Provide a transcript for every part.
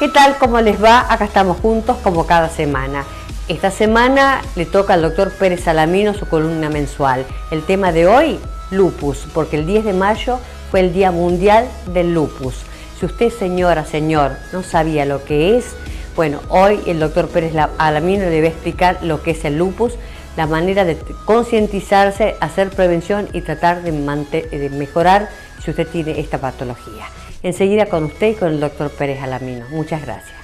¿Qué tal? ¿Cómo les va? Acá estamos juntos como cada semana. Esta semana le toca al doctor Pérez Salamino su columna mensual. El tema de hoy, lupus, porque el 10 de mayo fue el Día Mundial del Lupus. Si usted, señora, señor, no sabía lo que es, bueno, hoy el doctor Pérez Salamino le va a explicar lo que es el lupus, la manera de concientizarse, hacer prevención y tratar de mejorar si usted tiene esta patología. Enseguida con usted y con el doctor Pérez Salamino. Muchas gracias.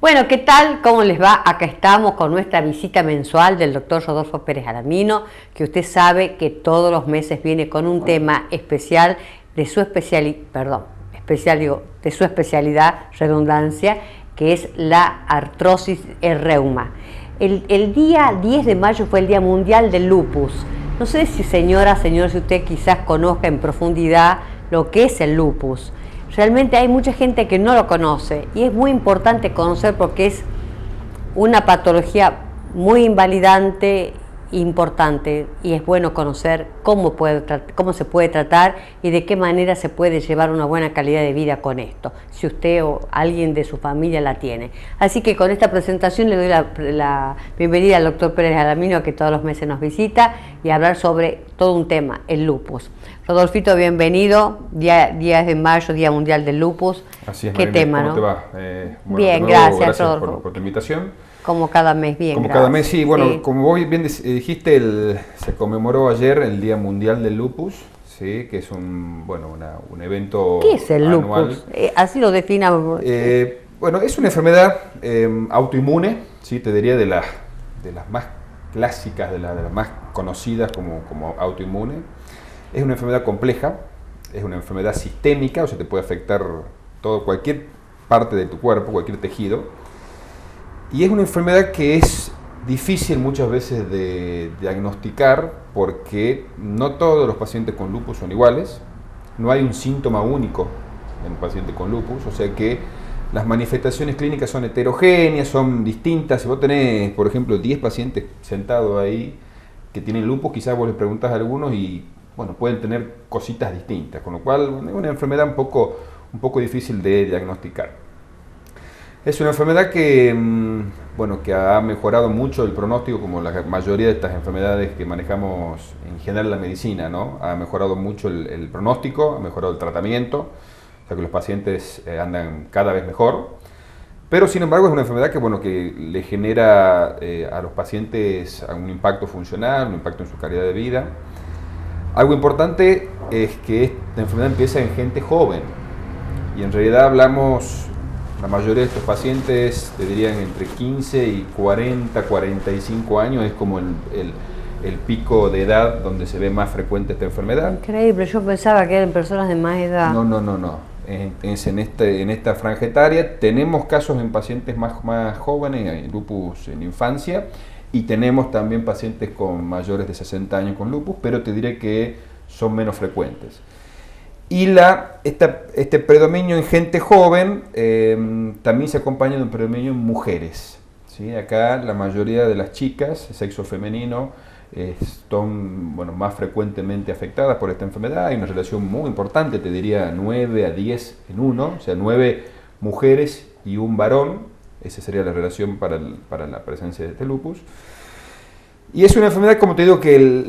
Bueno, ¿qué tal? ¿Cómo les va? Acá estamos con nuestra visita mensual del doctor Rodolfo Pérez Salamino, que usted sabe que todos los meses viene con un tema especial de su especialidad, redundancia, que es la artrosis, el reuma. El día 10 de mayo fue el Día Mundial del Lupus. No sé si señora, señor, si usted quizás conozca en profundidad lo que es el lupus. Realmente hay mucha gente que no lo conoce y es muy importante conocer porque es una patología muy invalidante, importante, y es bueno conocer cómo se puede tratar y de qué manera se puede llevar una buena calidad de vida con esto, si usted o alguien de su familia la tiene. Así que con esta presentación le doy la bienvenida al doctor Pérez Salamino, que todos los meses nos visita, y hablar sobre todo un tema, el lupus. Rodolfito, bienvenido, día de mayo, Día Mundial del Lupus. Así es, ¿Qué Marina, tema, ¿cómo no? te va? Bien, gracias gracias por tu invitación. Como cada mes, bien, Como gracias. cada mes, sí. Bueno, sí. Como vos bien dijiste, se conmemoró ayer el Día Mundial del Lupus, ¿sí? Que es un evento ¿Qué es el anual. lupus? Así lo definamos. Bueno, es una enfermedad autoinmune, ¿sí? Te diría de las más clásicas, de las más conocidas como autoinmune. Es una enfermedad compleja, es una enfermedad sistémica, o sea, te puede afectar cualquier parte de tu cuerpo, cualquier tejido. Y es una enfermedad que es difícil muchas veces de diagnosticar porque no todos los pacientes con lupus son iguales, no hay un síntoma único en un paciente con lupus, o sea que las manifestaciones clínicas son heterogéneas, son distintas. Si vos tenés, por ejemplo, 10 pacientes sentados ahí que tienen lupus, quizás vos les preguntás a algunos y bueno, pueden tener cositas distintas, con lo cual es una enfermedad un poco difícil de diagnosticar. Es una enfermedad que ha mejorado mucho el pronóstico, como la mayoría de estas enfermedades que manejamos en general en la medicina, ¿no? Ha mejorado mucho el pronóstico, ha mejorado el tratamiento, o sea que los pacientes andan cada vez mejor. Pero sin embargo es una enfermedad que le genera a los pacientes un impacto funcional, un impacto en su calidad de vida. Algo importante es que esta enfermedad empieza en gente joven y en realidad la mayoría de estos pacientes, te dirían entre 15 y 45 años, es como el pico de edad donde se ve más frecuente esta enfermedad. Increíble, yo pensaba que eran personas de más edad. No. Es en esta franja etaria. Tenemos casos en pacientes más jóvenes, en lupus en infancia, y tenemos también pacientes con mayores de 60 años con lupus, pero te diré que son menos frecuentes. Y predominio en gente joven también se acompaña de un predominio en mujeres, ¿sí? Acá la mayoría de las chicas, sexo femenino, están más frecuentemente afectadas por esta enfermedad. Hay una relación muy importante, te diría 9 a 10 en uno, o sea, 9 mujeres y un varón. Esa sería la relación para la presencia de este lupus. Y es una enfermedad, como te digo, que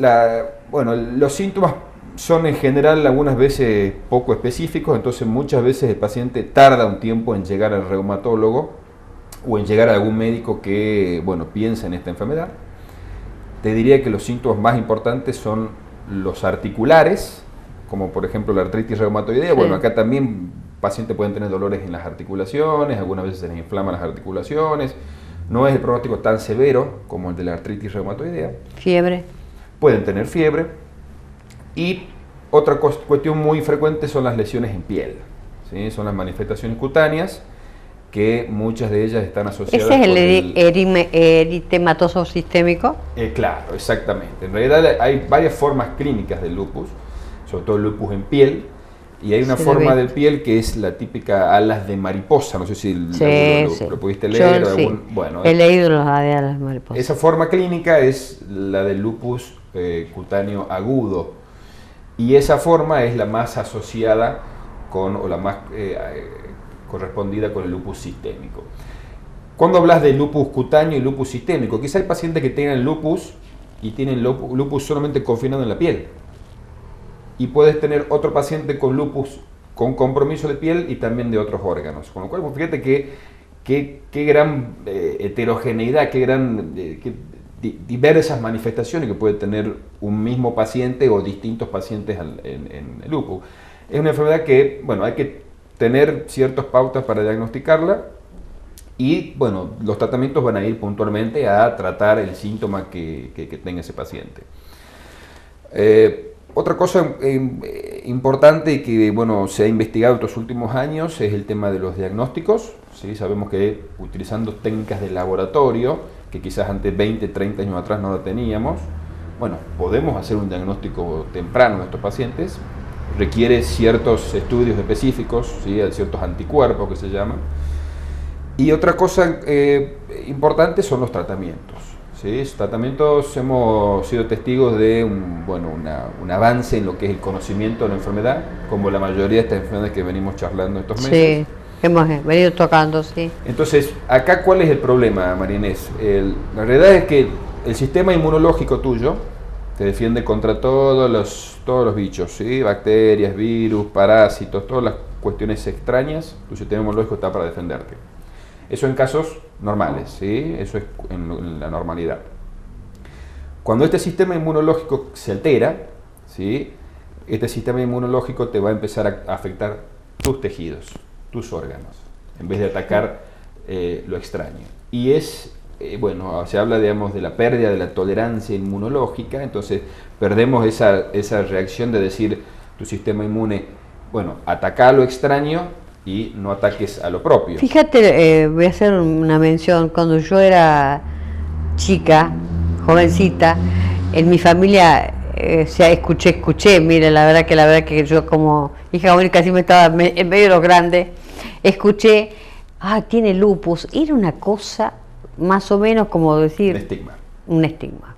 los síntomas son en general algunas veces poco específicos, entonces muchas veces el paciente tarda un tiempo en llegar al reumatólogo o en llegar a algún médico que piensa en esta enfermedad. Te diría que los síntomas más importantes son los articulares, como por ejemplo la artritis reumatoidea. Sí. Acá también pacientes pueden tener dolores en las articulaciones, algunas veces se les inflaman las articulaciones. No es el pronóstico tan severo como el de la artritis reumatoidea. Fiebre. Pueden tener fiebre. Y otra cuestión muy frecuente son las lesiones en piel, ¿sí? Son las manifestaciones cutáneas, que muchas de ellas están asociadas con el eritematoso sistémico. Claro, exactamente. En realidad hay varias formas clínicas del lupus, sobre todo el lupus en piel, y hay una forma de piel que es la típica alas de mariposa. No sé si lo pudiste leer. He leído las alas de mariposa. Esa forma clínica es la del lupus cutáneo agudo, y esa forma es la más asociada o la más correspondida con el lupus sistémico. Cuando hablas de lupus cutáneo y lupus sistémico, quizá hay pacientes que tengan lupus y tienen lupus solamente confinado en la piel. Y puedes tener otro paciente con lupus con compromiso de piel y también de otros órganos. Con lo cual, fíjate qué gran heterogeneidad, qué diversas manifestaciones que puede tener un mismo paciente o distintos pacientes en el lupus. Es una enfermedad que, hay que tener ciertas pautas para diagnosticarla, y los tratamientos van a ir puntualmente a tratar el síntoma que tenga ese paciente. Otra cosa importante y que se ha investigado en estos últimos años es el tema de los diagnósticos, ¿sí? Sabemos que utilizando técnicas de laboratorio, que quizás antes 20, 30 años atrás no lo teníamos, podemos hacer un diagnóstico temprano de estos pacientes. Requiere ciertos estudios específicos, ¿sí? Ciertos anticuerpos que se llaman. Y otra cosa importante son los tratamientos, ¿sí? Los tratamientos, hemos sido testigos de un avance en lo que es el conocimiento de la enfermedad, como la mayoría de estas enfermedades que venimos charlando estos meses. Sí, hemos venido tocando, sí. Entonces, acá, ¿cuál es el problema, María Inés? La realidad es que el sistema inmunológico tuyo te defiende contra todos los bichos, ¿sí? Bacterias, virus, parásitos, todas las cuestiones extrañas. Tu sistema inmunológico está para defenderte. Eso en casos normales, ¿sí? Eso es en la normalidad. Cuando este sistema inmunológico se altera, ¿sí? Este sistema inmunológico te va a empezar a afectar tus tejidos, tus órganos, en vez de atacar lo extraño. Y se habla, de la pérdida de la tolerancia inmunológica. Entonces perdemos esa reacción de decir tu sistema inmune, ataca a lo extraño y no ataques a lo propio. Fíjate, voy a hacer una mención. Cuando yo era chica, jovencita, en mi familia escuché, mire, la verdad que yo como hija única casi me estaba en medio de los grandes, escuché, tiene lupus. Era una cosa más o menos como decir... Un estigma.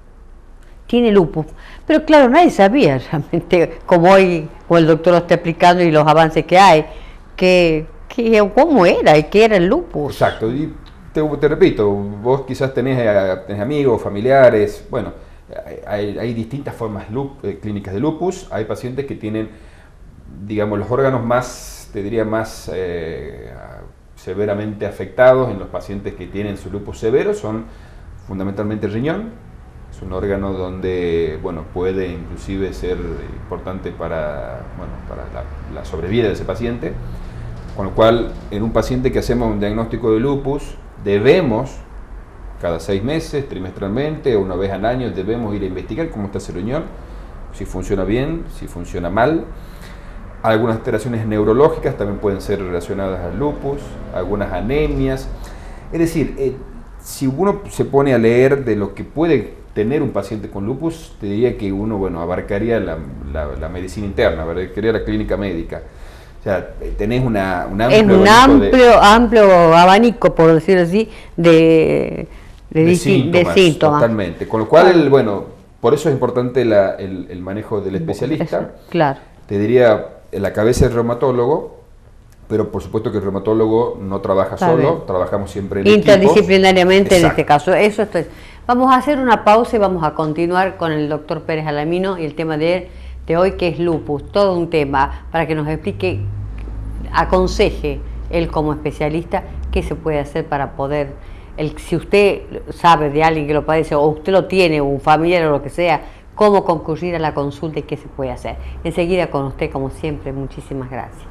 Tiene lupus. Pero claro, nadie sabía realmente, como hoy, el doctor lo está explicando y los avances que hay, cómo era y qué era el lupus. Exacto. Y te repito, vos quizás tenés amigos, familiares, hay distintas formas clínicas de lupus. Hay pacientes que tienen, los órganos más severamente afectados en los pacientes que tienen su lupus severo son fundamentalmente el riñón. Es un órgano donde puede inclusive ser importante para la sobrevida de ese paciente, con lo cual en un paciente que hacemos un diagnóstico de lupus debemos cada 6 meses, trimestralmente o una vez al año, debemos ir a investigar cómo está ese riñón, si funciona bien, si funciona mal. Algunas alteraciones neurológicas también pueden ser relacionadas al lupus, algunas anemias. Es decir, si uno se pone a leer de lo que puede tener un paciente con lupus, te diría que uno abarcaría la medicina interna, abarcaría la clínica médica. O sea, tenés un amplio Es un amplio abanico, por decirlo así, de síntomas. Totalmente. Con lo cual, bueno, por eso es importante el manejo del especialista. Eso, claro. Te diría, en la cabeza del reumatólogo, pero por supuesto que el reumatólogo no trabaja solo, trabajamos siempre en interdisciplinariamente equipos. En este caso. Eso estoy. Vamos a hacer una pausa y vamos a continuar con el doctor Pérez Alamino y el tema de hoy, que es lupus, todo un tema para que nos explique, aconseje él como especialista qué se puede hacer para poder, si usted sabe de alguien que lo padece o usted lo tiene, o un familiar o lo que sea, cómo concurrir a la consulta y qué se puede hacer. Enseguida con usted, como siempre, muchísimas gracias.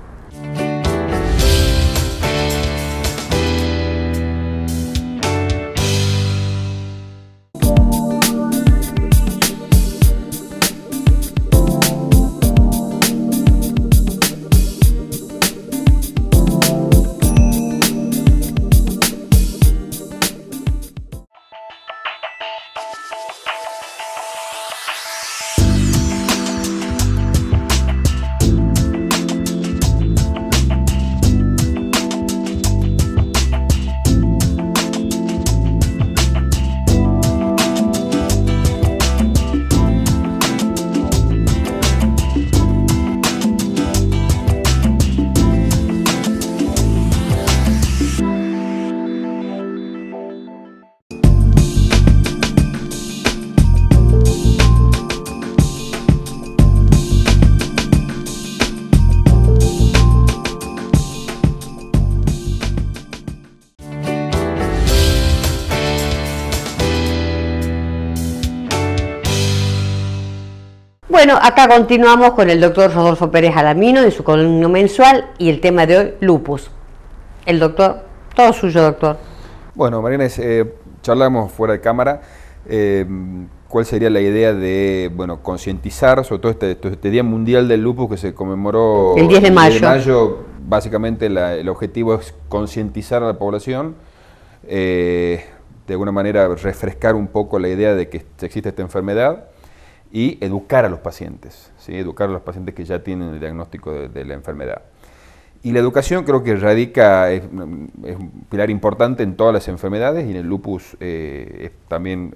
Bueno, acá continuamos con el doctor Rodolfo Pérez Alamino en su columna mensual y el tema de hoy, lupus. El doctor, todo suyo, doctor. Bueno, Mariana, charlamos fuera de cámara. ¿Cuál sería la idea de, bueno, concientizar, sobre todo este Día Mundial del Lupus que se conmemoró el 10 de mayo? Básicamente el objetivo es concientizar a la población, de alguna manera refrescar un poco la idea de que existe esta enfermedad y educar a los pacientes, ¿sí? Educar a los pacientes que ya tienen el diagnóstico de la enfermedad. Y la educación creo que es un pilar importante en todas las enfermedades y en el lupus es también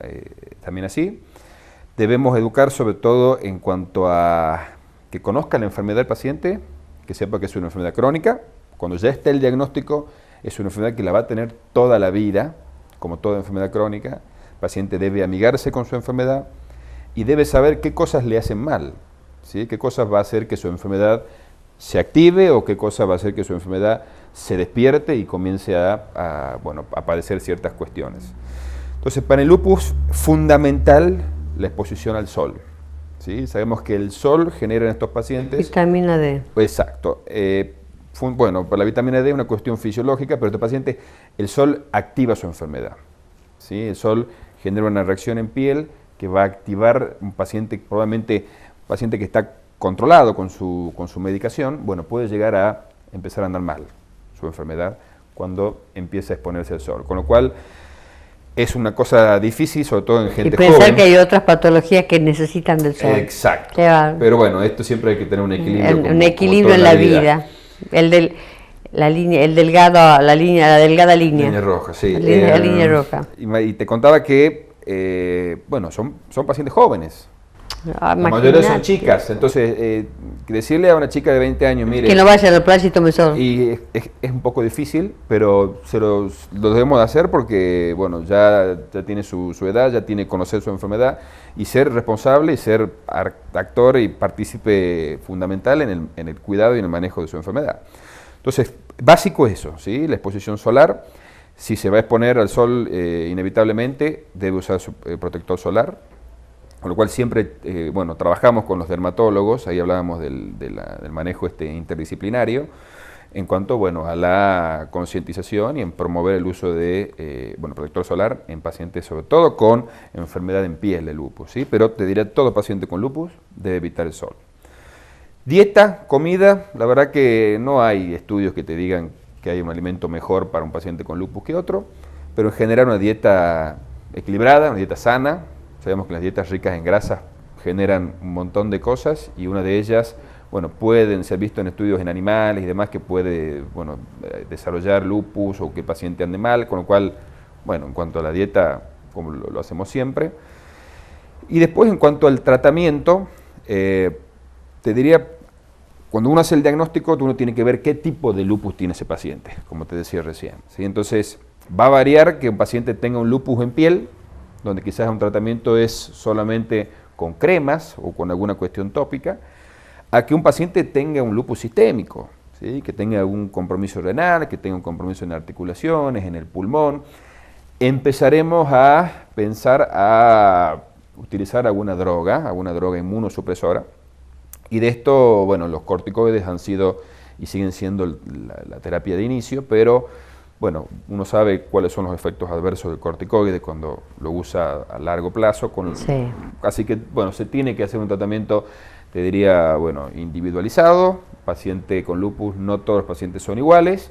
así. Debemos educar sobre todo en cuanto a que conozca la enfermedad del paciente, que sepa que es una enfermedad crónica. Cuando ya esté el diagnóstico, es una enfermedad que la va a tener toda la vida, como toda enfermedad crónica. El paciente debe amigarse con su enfermedad y debe saber qué cosas le hacen mal, ¿sí? Qué cosas va a hacer que su enfermedad se active o qué cosa va a hacer que su enfermedad se despierte y comience a padecer ciertas cuestiones. Entonces, para el lupus, fundamental la exposición al sol, ¿sí? Sabemos que el sol genera en estos pacientes... Vitamina D. Exacto. Bueno, para la vitamina D es una cuestión fisiológica, pero este paciente, el sol activa su enfermedad, ¿sí? El sol genera una reacción en piel que va a activar un paciente, probablemente un paciente que está controlado con su medicación, bueno, puede llegar a empezar a andar mal su enfermedad cuando empieza a exponerse al sol. Con lo cual, es una cosa difícil, sobre todo en gente joven. Y pensar que hay otras patologías que necesitan del sol. Exacto. Pero bueno, esto siempre hay que tener un equilibrio. Un equilibrio en la vida. La delgada línea. Línea roja, sí. La línea roja. Y te contaba que, son pacientes jóvenes. La mayoría son chicas, entonces decirle a una chica de 20 años, mire... Que no vaya a la playa y tome sol. Y es un poco difícil, pero lo debemos de hacer porque, bueno, ya tiene su edad, ya tiene que conocer su enfermedad y ser responsable y ser actor y partícipe fundamental en el cuidado y en el manejo de su enfermedad. Entonces, básico es eso, ¿sí? La exposición solar. Si se va a exponer al sol inevitablemente, debe usar su protector solar. Con lo cual siempre, trabajamos con los dermatólogos, ahí hablábamos del manejo interdisciplinario, en cuanto, a la concientización y en promover el uso de, protector solar en pacientes, sobre todo con enfermedad en piel de lupus, ¿sí? Pero te diré, todo paciente con lupus debe evitar el sol. Dieta, comida, la verdad que no hay estudios que te digan que hay un alimento mejor para un paciente con lupus que otro, pero en general una dieta equilibrada, una dieta sana. Sabemos que las dietas ricas en grasas generan un montón de cosas y una de ellas bueno, pueden ser vistos en estudios en animales y demás que puede, bueno, desarrollar lupus o que el paciente ande mal, con lo cual, bueno, en cuanto a la dieta, como lo hacemos siempre. Y después, en cuanto al tratamiento, te diría, cuando uno hace el diagnóstico, uno tiene que ver qué tipo de lupus tiene ese paciente, como te decía recién, ¿sí? Entonces, va a variar que un paciente tenga un lupus en piel, donde quizás un tratamiento es solamente con cremas o con alguna cuestión tópica, a que un paciente tenga un lupus sistémico, ¿sí? Que tenga algún compromiso renal, que tenga un compromiso en articulaciones, en el pulmón. Empezaremos a pensar a utilizar alguna droga inmunosupresora, y de esto, bueno, los corticoides han sido y siguen siendo la terapia de inicio, pero bueno, uno sabe cuáles son los efectos adversos del corticoide cuando lo usa a largo plazo, sí. Así que, bueno, se tiene que hacer un tratamiento, te diría, bueno, individualizado. Paciente con lupus, no todos los pacientes son iguales,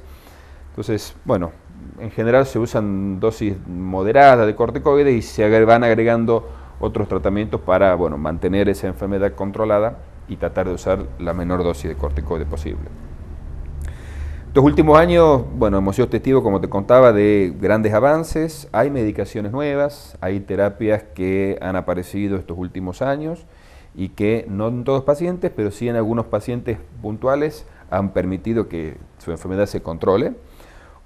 entonces, bueno, en general se usan dosis moderadas de corticoides y se van agregando otros tratamientos para, bueno, mantener esa enfermedad controlada y tratar de usar la menor dosis de corticoide posible. Estos últimos años, bueno, hemos sido testigos, como te contaba, de grandes avances. Hay medicaciones nuevas, hay terapias que han aparecido estos últimos años y que no en todos los pacientes, pero sí en algunos pacientes puntuales han permitido que su enfermedad se controle.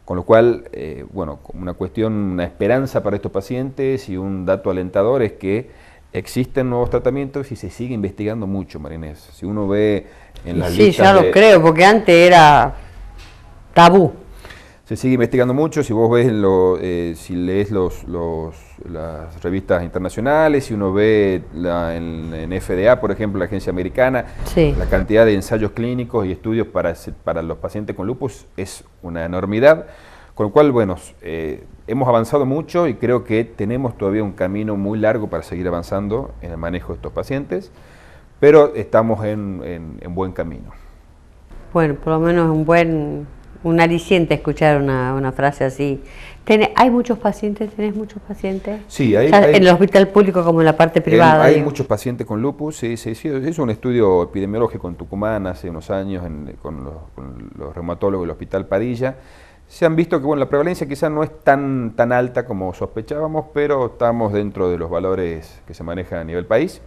Con lo cual, bueno, una esperanza para estos pacientes y un dato alentador es que existen nuevos tratamientos y se sigue investigando mucho, María Inés. Si uno ve en las listas... Sí, ya lo creo, porque antes era tabú. Se sigue investigando mucho, si vos ves, si lees las revistas internacionales, si uno ve en FDA, por ejemplo, la agencia americana, sí, la cantidad de ensayos clínicos y estudios para los pacientes con lupus es una enormidad, con lo cual, bueno, hemos avanzado mucho y creo que tenemos todavía un camino muy largo para seguir avanzando en el manejo de estos pacientes, pero estamos en buen camino. Bueno, por lo menos un aliciente escuchar una frase así. ¿Hay muchos pacientes? ¿Tenés muchos pacientes? Sí, en el hospital público como en la parte privada. Hay muchos pacientes con lupus, sí, se hizo un estudio epidemiológico en Tucumán hace unos años con los reumatólogos del Hospital Padilla. Se han visto que, bueno, la prevalencia quizás no es tan alta como sospechábamos, pero estamos dentro de los valores que se manejan a nivel país.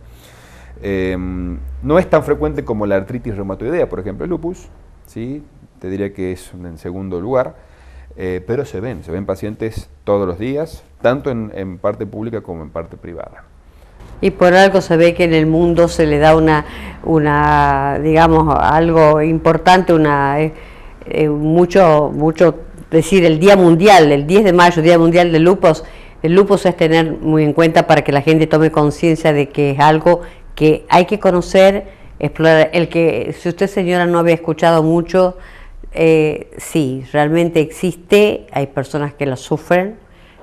No es tan frecuente como la artritis reumatoidea, por ejemplo, el lupus, ¿sí? Te diría que es en segundo lugar, pero se ven pacientes todos los días, tanto en parte pública como en parte privada. Y por algo se ve que en el mundo se le da digamos, algo importante, mucho, decir, el Día Mundial, el 10 de mayo, Día Mundial del Lupus. El lupus es tener muy en cuenta para que la gente tome conciencia de que es algo que hay que conocer, explorar. Si usted, señora, no había escuchado mucho, sí, realmente existe, hay personas que lo sufren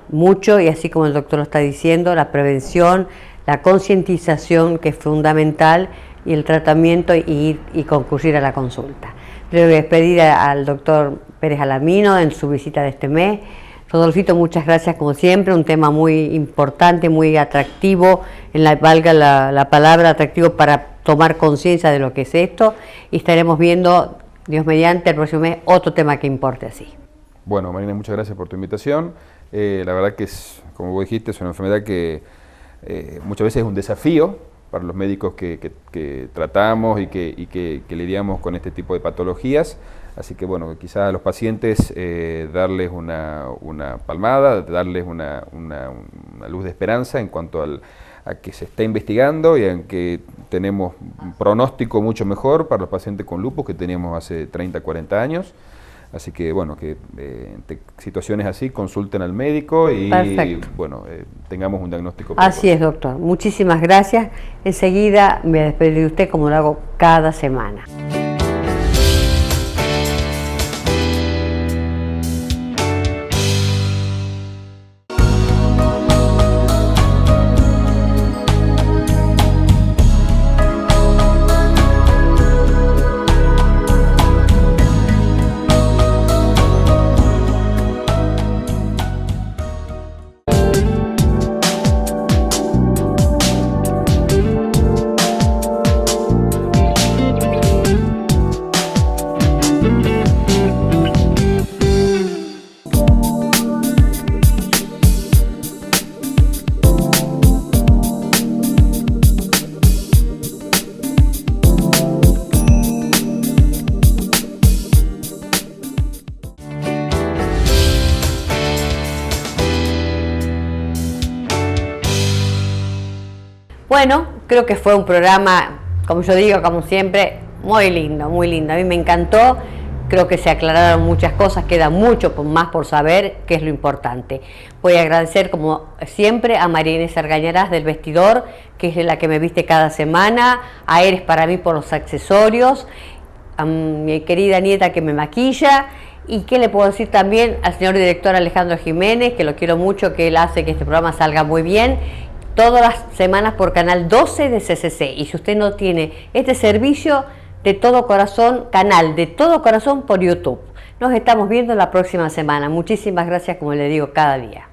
mucho, y así como el doctor lo está diciendo, la prevención, la concientización, que es fundamental, y el tratamiento, y concurrir a la consulta. Le voy a despedir al doctor Pérez Alamino en su visita de este mes. Rodolfito, muchas gracias como siempre, un tema muy importante, muy atractivo, valga la palabra atractivo, para tomar conciencia de lo que es esto, y estaremos viendo, Dios mediante, el próximo mes otro tema que importe así. Bueno, Marina, muchas gracias por tu invitación. La verdad que es, como vos dijiste, es una enfermedad que muchas veces es un desafío para los médicos que tratamos y que lidiamos con este tipo de patologías. Así que, bueno, quizás a los pacientes darles una palmada, darles una luz de esperanza en cuanto a que se está investigando y en que tenemos un pronóstico mucho mejor para los pacientes con lupus que teníamos hace 30, 40 años. Así que, bueno, que en situaciones así consulten al médico y, bueno, tengamos un diagnóstico. Así es, doctor. Muchísimas gracias. Enseguida me despediré de usted, como lo hago cada semana. bueno, creo que fue un programa, como yo digo, como siempre, muy lindo, muy lindo. A mí me encantó. Creo que se aclararon muchas cosas, queda mucho más por saber, que es lo importante. Voy a agradecer, como siempre, a María Inés Argañarás del Vestidor, que es la que me viste cada semana, a Eres para mí por los accesorios, a mi querida nieta que me maquilla, y qué le puedo decir también al señor director Alejandro Jiménez, que lo quiero mucho, que él hace que este programa salga muy bien, todas las semanas por Canal 12 de CCC. Y si usted no tiene este servicio, de todo corazón, canal de todo corazón por YouTube. Nos estamos viendo la próxima semana. Muchísimas gracias, como le digo, cada día.